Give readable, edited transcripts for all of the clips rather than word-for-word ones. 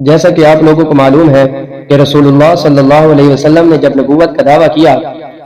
جیسا کہ آپ لوگوں کو معلوم ہے کہ رسول اللہ صلی اللہ علیہ وسلم نے جب نبوت کا دعویٰ کیا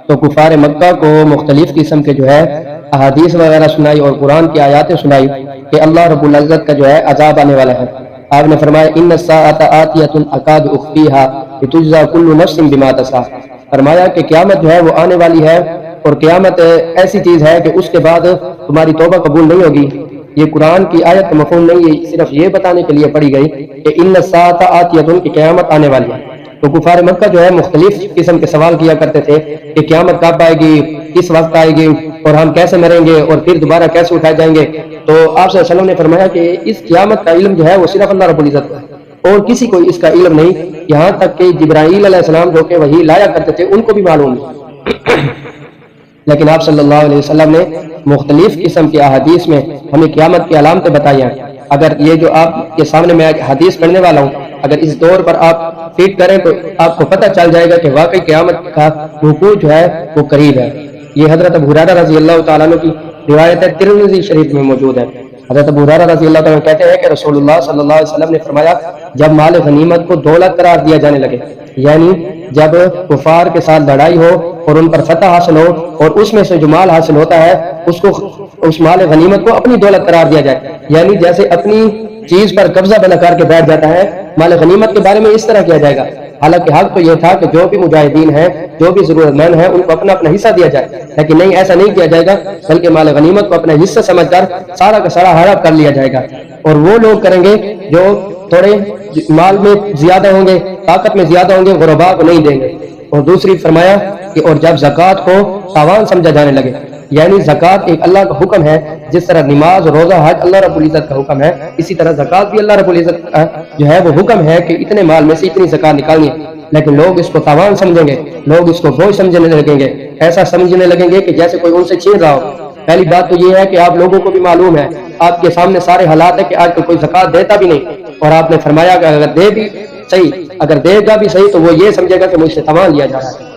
تو کفار مکہ کو مختلف قسم کے احادیث وغیرہ سنائی اور قرآن کی آیاتیں سنائی کہ اللہ رب العزت کا عذاب آنے والا ہے۔ آپ نے فرمایا ان الساعۃ آتیۃ اکاد اخفیھا لتجزی کل نفس بما تسعی، فرمایا کہ قیامت وہ آنے والی ہے، اور قیامت ایسی چیز ہے کہ اس کے بعد تمہاری توبہ قبول نہیں ہوگی۔ یہ قرآن کی آیت کا مفہوم نہیں ہے، صرف یہ بتانے کے لیے پڑھی گئی کہ ان الساعۃ آتیۃ کی قیامت آنے والی ہے۔ تو کفار مکہ مختلف قسم کے سوال کیا کرتے تھے کہ قیامت کب آئے گی، کس وقت آئے گی، اور ہم کیسے مریں گے، اور پھر دوبارہ کیسے اٹھائے جائیں گے۔ تو آپ صلی اللہ علیہ وسلم نے فرمایا کہ اس قیامت کا علم وہ صرف اللہ رب العزت کا ہے، اور کسی کو اس کا علم نہیں، یہاں تک کہ جبرائیل علیہ السلام جو کہ وحی لایا کرتے تھے ان کو بھی معلوم ہے۔ لیکن آپ صلی اللہ علیہ وسلم نے مختلف قسم کی احادیث میں ہمیں قیامت کی علامتیں بتائی ہیں۔ اگر یہ جو آپ کے سامنے میں حدیث پڑھنے والا ہوں، اگر اس دور پر آپ فیڈ کریں تو آپ کو پتہ چل جائے گا کہ واقعی قیامت کا وقوع وہ قریب ہے۔ یہ حضرت ابو ہریرہ رضی اللہ تعالیٰ عنہ کی روایت ہے، ترمذی شریف میں موجود ہے۔ حضرت ابو ہریرہ رضی اللہ تعالیٰ عنہ کہتے ہیں کہ رسول اللہ صلی اللہ علیہ وسلم نے فرمایا جب مال غنیمت کو دولت قرار دیا جانے لگے، یعنی جب کفار کے ساتھ لڑائی ہو اور ان پر فتح حاصل ہو اور اس میں سے جو مال حاصل ہوتا ہے اس مال غنیمت کو اپنی دولت قرار دیا جائے، یعنی جیسے اپنی چیز پر قبضہ بنا کر کے بیٹھ جاتا ہے، مال غنیمت کے بارے میں اس طرح کیا جائے گا۔ حالانکہ حق تو یہ تھا کہ جو بھی مجاہدین ہیں، جو بھی ضرورت مند ہیں، ان کو اپنا اپنا حصہ دیا جائے، لیکن نہیں، ایسا نہیں کیا جائے گا، بلکہ مال غنیمت کو اپنا حصہ سمجھ کر سارا کا سارا ہڑپ کر لیا جائے گا۔ اور وہ لوگ کریں گے جو تھوڑے مال میں زیادہ ہوں گے، طاقت میں زیادہ ہوں گے، غرباء کو نہیں دیں گے۔ اور دوسری فرمایا کہ اور جب زکوٰۃ کو تاوان سمجھا جانے لگے، یعنی زکوٰۃ ایک اللہ کا حکم ہے، جس طرح نماز، روزہ، حج اللہ رب العزت کا حکم ہے، اسی طرح زکوٰۃ بھی اللہ رب العزت کا وہ حکم ہے کہ اتنے مال میں سے اتنی زکوٰۃ نکالنی ہے، لیکن لوگ اس کو تاوان سمجھیں گے، لوگ اس کو بوجھ سمجھنے لگیں گے، ایسا سمجھنے لگیں گے کہ جیسے کوئی ان سے چھین رہا ہو۔ پہلی بات تو یہ ہے کہ آپ لوگوں کو بھی معلوم ہے، آپ کے سامنے سارے حالات ہے کہ آج تو کوئی زکوٰۃ دیتا بھی نہیں، اور آپ نے فرمایا کہ اگر دے بھی صحیح، اگر دے گا بھی صحیح تو وہ یہ سمجھے گا کہ مجھ سے تاوان لیا جا رہا ہے۔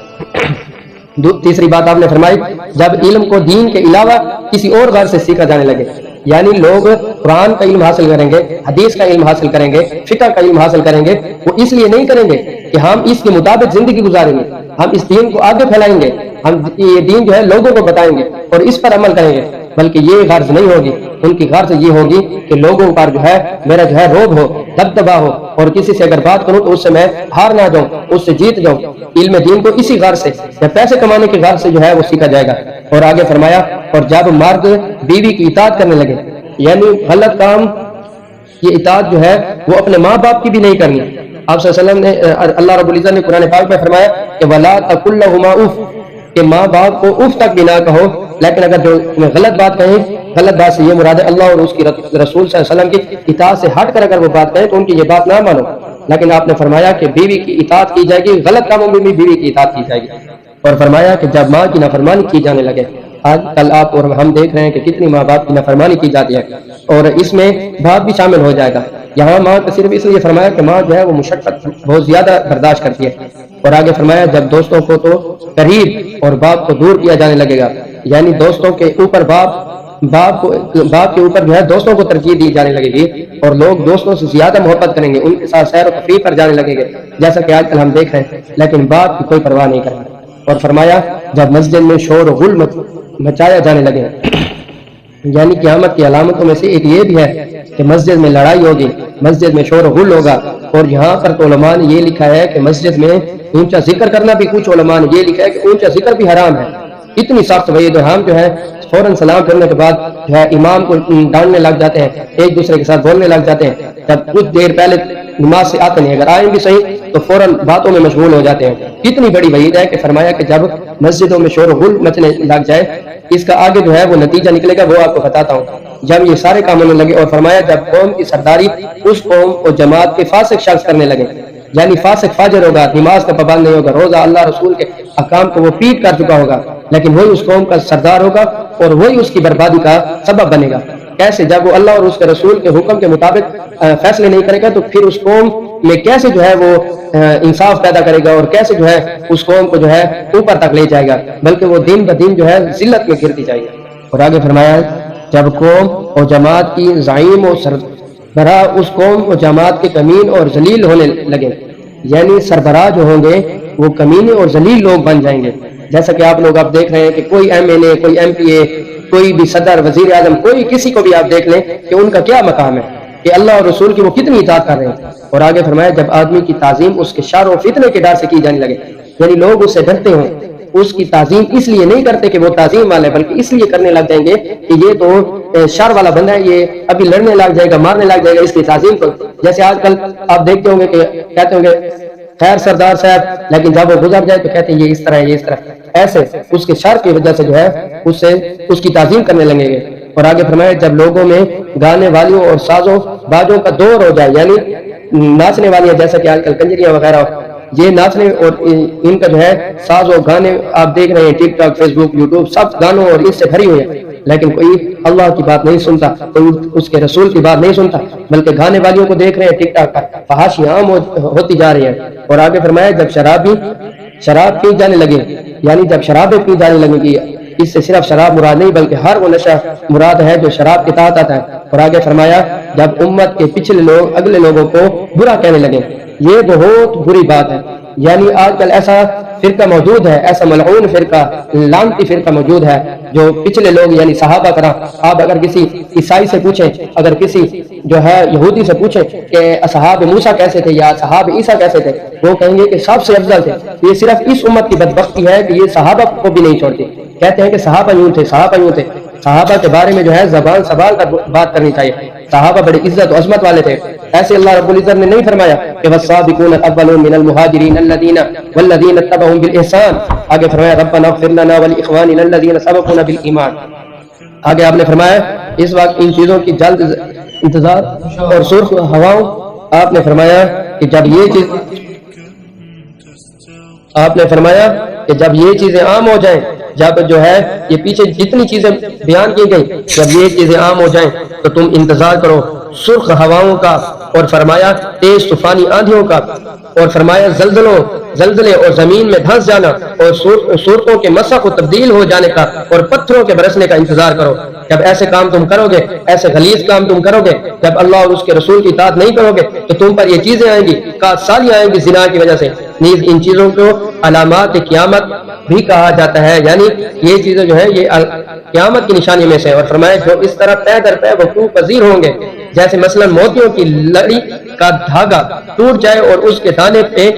تیسری بات آپ نے فرمائی جب علم کو دین کے علاوہ کسی اور غرض سے سیکھا جانے لگے، یعنی لوگ قرآن کا علم حاصل کریں گے، حدیث کا علم حاصل کریں گے، فقہ کا علم حاصل کریں گے، وہ اس لیے نہیں کریں گے کہ ہم اس کے مطابق زندگی گزاریں گے، ہم اس دین کو آگے پھیلائیں گے، ہم یہ دین لوگوں کو بتائیں گے اور اس پر عمل کریں گے، بلکہ یہ غرض نہیں ہوگی، ان کی غرض یہ ہوگی کہ لوگوں پر میرا روب ہو، دبدبا ہو، اور کسی سے اگر بات کروں تو اس سے میں ہار نہ جاؤں، اس سے جیت جاؤں۔ علم دین کو اسی غرض سے یا پیسے کمانے کی غرض سے وہ سیکھا جائے گا۔ اور آگے فرمایا اور جب مرد بیوی کی اطاعت کرنے لگے، یعنی غلط کام، یہ اطاعت وہ اپنے ماں باپ کی بھی نہیں کرنی۔ آپ صلی اللہ علیہ وسلم نے، اللہ رب العزت نے قرآن پاک میں فرمایا کہ وَلَا تَقُلْ لَهُمَا اُفٍّ، کہ ماں باپ کو اف تک بھی نہ کہو، لیکن اگر جو غلط بات کہیں، غلط بات سے یہ مراد ہے اللہ اور اس کی رسول صلی اللہ علیہ وسلم کی اطاعت سے ہٹ کر اگر وہ بات کہیں تو ان کی یہ بات نہ مانو۔ لیکن آپ نے فرمایا کہ بیوی کی اطاعت کی جائے گی، غلط کاموں میں بھی بیوی کی اطاعت کی جائے گی۔ اور فرمایا کہ جب ماں کی نافرمانی کی جانے لگے، آج کل آپ اور ہم دیکھ رہے ہیں کہ کتنی ماں باپ کی نافرمانی کی جاتی ہے، اور اس میں باپ بھی شامل ہو جائے گا۔ یہاں ماں کا صرف اس لیے فرمایا کہ ماں وہ مشقت بہت زیادہ برداشت کرتی ہے۔ اور آگے فرمایا جب دوستوں کو تو قریب اور باپ کو دور کیا جانے لگے گا، یعنی دوستوں کے اوپر باپ کے اوپر دوستوں کو ترجیح دی جانے لگے گی، اور لوگ دوستوں سے زیادہ محبت کریں گے، ان کے ساتھ سیر و تفریح پر جانے لگیں گے، جیسا کہ آج کل ہم دیکھ رہے ہیں، لیکن باپ کی کوئی پرواہ نہیں کریں گے۔ اور فرمایا جب مسجد میں شور و غل مچایا جانے لگے، یعنی قیامت کی علامتوں میں سے ایک یہ بھی ہے کہ مسجد میں لڑائی ہوگی، مسجد میں شور و غل ہوگا۔ اور یہاں پر تو علماء نے یہ لکھا ہے کہ مسجد میں اونچا ذکر کرنا بھی، کچھ علماء نے یہ لکھا ہے کہ اونچا ذکر بھی حرام ہے۔ اتنی سخت وعید، ہم فوراً سلام کرنے کے بعد امام کو ڈانٹنے لگ جاتے ہیں، ایک دوسرے کے ساتھ بولنے لگ جاتے ہیں، جب کچھ دیر پہلے نماز سے آتے نہیں، اگر آئیں بھی صحیح تو فوراً باتوں میں مشغول ہو جاتے ہیں۔ اتنی بڑی وعید ہے کہ فرمایا کہ جب مسجدوں میں شور و غل مچنے لگ جائے، اس کا آگے وہ نتیجہ نکلے گا، وہ آپ کو بتاتا ہوں۔ جب یہ سارے کام ہونے لگے، اور فرمایا جب قوم کی سرداری اس قوم اور جماعت کے فاسق شخص کرنے لگے، یعنی فاسق فاجر ہوگا، نماز کا پابند نہیں ہوگا، روزہ اللہ رسول کے احکام کو وہ پیٹ کر چکا ہوگا، لیکن وہی اس قوم کا سردار ہوگا اور وہی اس کی بربادی کا سبب بنے گا۔ کیسے؟ جب وہ اللہ اور اس کے رسول کے حکم کے مطابق فیصلے نہیں کرے گا تو پھر اس قوم میں کیسے وہ انصاف پیدا کرے گا، اور کیسے اس قوم کو اوپر تک لے جائے گا، بلکہ وہ دن بدن ذلت میں گرتی جائے گا۔ اور آگے فرمایا جب قوم اور جماعت کی زعیم و برا اس قوم و جماعت کے کمین اور ذلیل ہونے لگے، یعنی سربراہ جو ہوں گے وہ کمینے اور ذلیل لوگ بن جائیں گے. جیسا کہ آپ لوگ اب دیکھ رہے ہیں کہ کوئی ایم این اے، کوئی ایم پی اے، کوئی بھی صدر، وزیر اعظم، کوئی کسی کو بھی آپ دیکھ لیں کہ ان کا کیا مقام ہے، کہ اللہ اور رسول کی وہ کتنی اطاعت کر رہے ہیں. اور آگے فرمایا جب آدمی کی تعظیم اس کے شر و فتنے کے ڈر سے کی جانے لگے، یعنی لوگ اس سے ڈرتے ہوں، اس کی تعظیم اس لیے نہیں کرتے کہ وہ تعظیم والے، بلکہ اس لیے کرنے لگ جائیں گے کہ یہ تو شر والا بندہ ہے، یہ ابھی لڑنے لگ جائے گا، مارنے لگ جائے گا، اس کی تعظیم کو. جیسے آج کل آپ دیکھتے ہوں گے کہ کہتے ہوں گے خیر سردار صاحب، لیکن جب وہ گزر جائے تو کہتے ہیں یہ اس طرح ہے، یہ اس طرح. ایسے اس کے شر کی وجہ سے جو ہے اس کی تعظیم کرنے لگیں گے. اور آگے فرمایا جب لوگوں میں گانے والیوں اور سازوں باجوں کا دور ہو جائے، یعنی ناچنے والیاں، جیسا کہ آج کل کنجریاں وغیرہ، یہ ناچنے اور ان کا جو ہے ساز و گانے آپ دیکھ رہے ہیں، ٹک ٹاک، فیس بک، یوٹیوب، سب گانوں اور اس سے بھری ہوئی ہے، لیکن کوئی اللہ کی بات نہیں سنتا، کوئی اس کے رسول کی بات نہیں سنتا، بلکہ گانے والیوں کو دیکھ رہے ہیں ٹک ٹاک پر، فحاشی عام ہوتی جا رہی ہے. اور آگے فرمایا جب شراب پی جانے لگے، یعنی جب شرابیں پی جانے لگیں گی، اس سے صرف شراب مراد نہیں بلکہ ہر وہ نشہ مراد ہے جو شراب کے تحت آتا ہے. اور آگے فرمایا جب امت کے پچھلے لوگ اگلے لوگوں کو برا کہنے لگے، یہ بہت بری بات ہے. یعنی آج کل ایسا فرقہ موجود ہے، ایسا ملعون فرقہ، لعنتی فرقہ موجود ہے، جو پچھلے لوگ یعنی صحابہ کرام، آپ اگر کسی عیسائی سے پوچھیں، اگر کسی جو ہے یہودی سے پوچھیں کہ اصحاب موسیٰ کیسے تھے یا اصحاب عیسیٰ کیسے تھے، وہ کہیں گے کہ سب سے افضل تھے. یہ صرف اس امت کی بدبختی ہے کہ یہ صحابہ کو بھی نہیں چھوڑتی، کہتے ہیں کہ صحابہ یوں تھے، صحابہ یوں تھے. صحابہ کے بارے میں جو ہے زبان سوال کر بات کرنی چاہیے، صحابہ بڑی عزت و عظمت والے تھے. ایسے اللہ رب العزت نے نہیں فرمایا کہ والسابقون الاولون من المہاجرین الذین والذین اتبعوہم بالإحسان. آگے فرمایا ربنا اغفر لنا ولاخواننا الذین سبقونا بالایمان. آگے آپ نے فرمایا اس وقت ان چیزوں کی جلد انتظار اور سرخ ہواؤں. آپ نے فرمایا کہ جب یہ چیزیں عام ہو جائیں، جب جو ہے یہ پیچھے جتنی چیزیں بیان کی گئی، جب یہ چیزیں عام ہو جائیں تو تم انتظار کرو سرخ ہواؤں کا، اور فرمایا تیز طوفانی آندھیوں کا، اور فرمایا زلزلے اور زمین میں دھنس جانا اور صورتوں کے مسخ و تبدیل ہو جانے کا اور پتھروں کے برسنے کا انتظار کرو. جب ایسے کام تم کرو گے، ایسے غلیظ کام تم کرو گے، جب اللہ اور اس کے رسول کی اطاعت نہیں کرو گے تو تم پر یہ چیزیں آئیں گی، سالیاں آئیں گی زنا کی وجہ سے. نیز ان چیزوں کو علامات قیامت بھی کہا جاتا ہے، یعنی یہ چیزیں جو ہے یہ قیامت کی نشانی میں سے. اور فرمایا جو اس طرح پے در پے وقوع پذیر ہوں گے، جیسے مثلا موتیوں کی لڑی کا دھاگا ٹوٹ جائے اور اس کے دانے پہ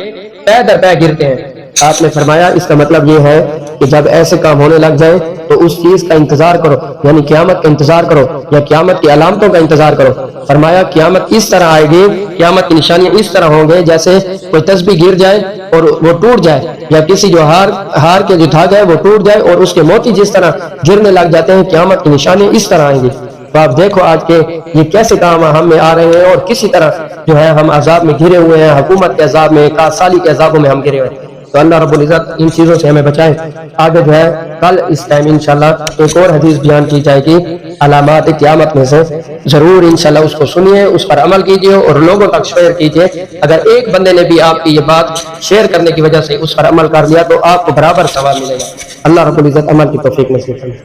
در پے گرتے ہیں. آپ نے فرمایا اس کا مطلب یہ ہے کہ جب ایسے کام ہونے لگ جائے تو اس چیز کا انتظار کرو، یعنی قیامت کا انتظار کرو یا قیامت کی علامتوں کا انتظار کرو. فرمایا قیامت اس طرح آئے گی، قیامت کی نشانیاں اس طرح ہوں گے جیسے کوئی تسبیح گر جائے اور وہ ٹوٹ جائے، یا کسی جو ہار کے جو دھاگا ہے وہ ٹوٹ جائے اور اس کے موتی جس طرح گرنے لگ جاتے ہیں، قیامت کی نشانیاں اس طرح آئیں گی. تو آپ دیکھو آج کے یہ کیسے کام ہم میں آ رہے ہیں اور کسی طرح جو ہے ہم عذاب میں گھرے ہوئے ہیں، حکومت کے عذاب میں، سالی کے عذابوں میں ہم گھرے ہوئے ہیں. تو اللہ رب العزت ان چیزوں سے ہمیں بچائے. آگے جو ہے کل اس ٹائم انشاءاللہ ایک اور حدیث بیان کی جائے گی علامات قیامت میں سے، ضرور انشاءاللہ اس کو سنیے، اس پر عمل کیجیے اور لوگوں تک شیئر کیجیے. اگر ایک بندے نے بھی آپ کی یہ بات شیئر کرنے کی وجہ سے اس پر عمل کر لیا تو آپ کو برابر ثواب ملے گا. اللہ رب العزت عمل کی توفیق نصیب فرمائے.